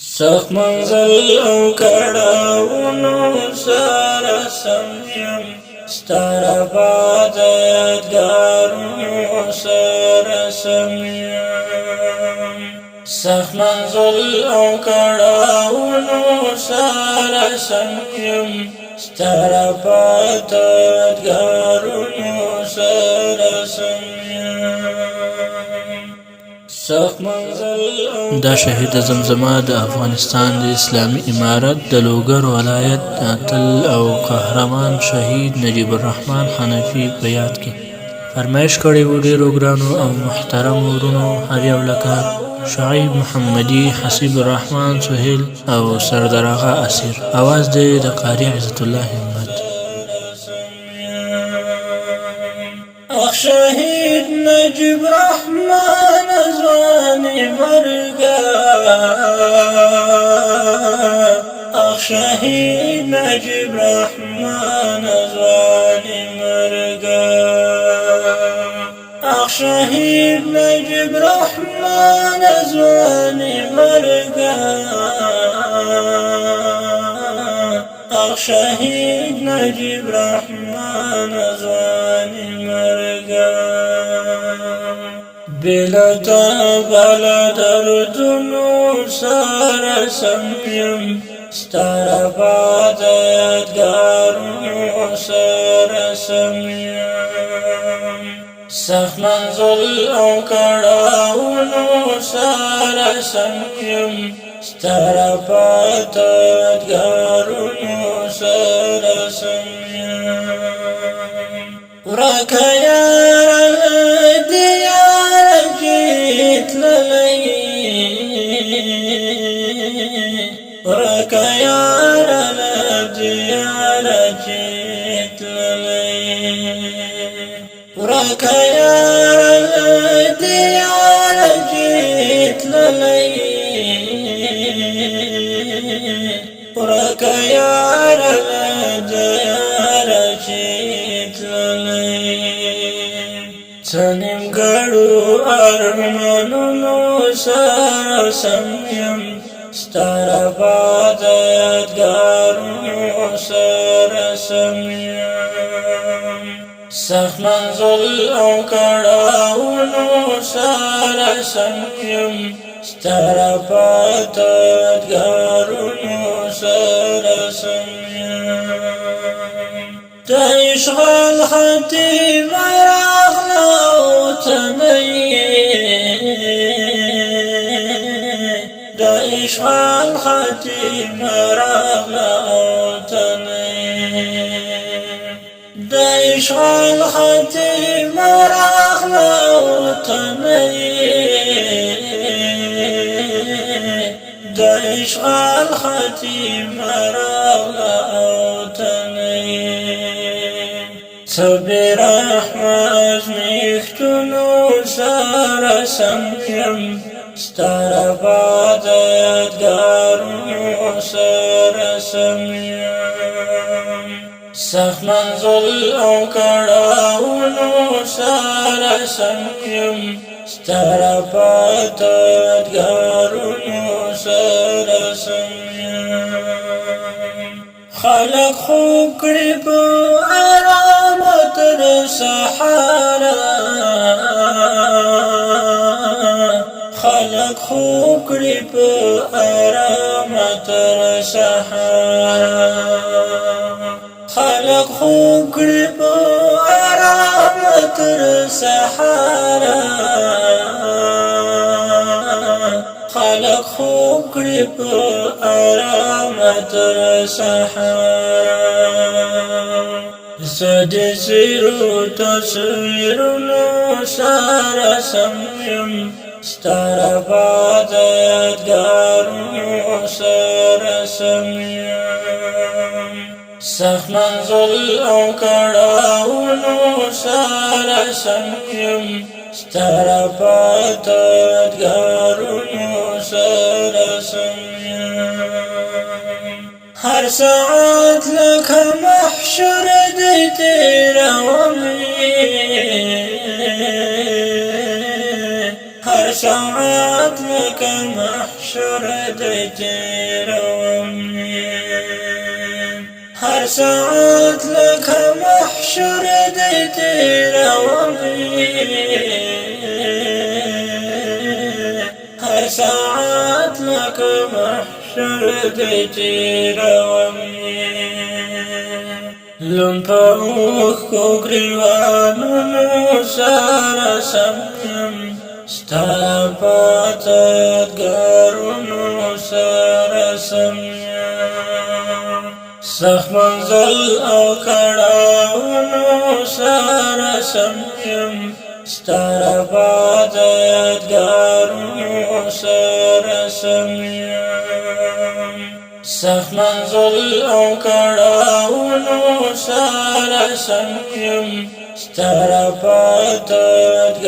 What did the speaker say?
سخت منزل او کړهونو سره سم یم ستاره باد یادګارونو سره سم یم سخت منزل او کړهونو سره سم یم ستاره باد یادګارونو سره سم دا شهید زمزمه د افغانستان د اسلامي امارت د لوګر ولایت اتل او قهرمان شهید نجیب الرحمن حنفي په یاد کې فرمایش کړی و ډیرو ګرانو او محترم ورونو هر یو لکه شعیب محمدي حسیب الرحمن سهیل او سردار آغا اسیر اواز دی د قاری عزت الله همت شهید نجیب الرحمن ځواني مرګا شهید نجیب الرحمن ځواني مرګا شهید نجیب الرحمن ځواني مرګا شهید نجیب الرحمن ځواني بلتا بلا دردونو سره سم یم ستاره باد یادګارونو سره سم یم سخت منزل او کړهونو سره سم یم ستاره باد یادګارونو سره سم یم ورکه ورکه یار لدیار جیتللی ورکه یار لدیار جیتللی ورکه یار لدیار جیتللی سنیم ګړو ارمانونو سره سم یم ستاره باد یادګارونو سره سم یم سخت منزل او کړهونو سره سم یم ستاره باد یادګارونو سره سم یم د اشغال ختیمه راغله اوتنی د اشغال ختیمه راغله اوتنی د اشغال ختیمه راغله اوتنی د اشغال ختیمه راغله اوتنی صبر احمد میختونو سره سم یم ستاره باد یادګارونو سره سم یم سخت منزل او کړهونو سره سم یم ستاره باد یادګارونو سره سم یم خلق خوب کړي په آرام تر سحاره خلق خوب کړي په آرام تر سحاره خلق خوب کړي په آرام تر سحاره خلق خوب کړي په آرام تر سحاره زد زیرو تصویرونو سره سم یم ستاره باد یادګارونو سره سم یم سخت منزل او کړهونو سره سم یم ستاره باد یادګارونو سره سم یم هر ساعت لکه محشر دی تیرومې هر ساعت لکه محشر محشر دی تیروم هر ساعت لکه محشر دی تیروم هر ساعت لکه محشر دی تیروم لمپا اوخکو گریوانونو سارا سمیم ستا پاتدګارونو سره سم سخت منزل او کړاوونو سره سم ستا پاتدګارونو سره سم سخت منزل او کړاوونو سره سم ستا پاتدګارونو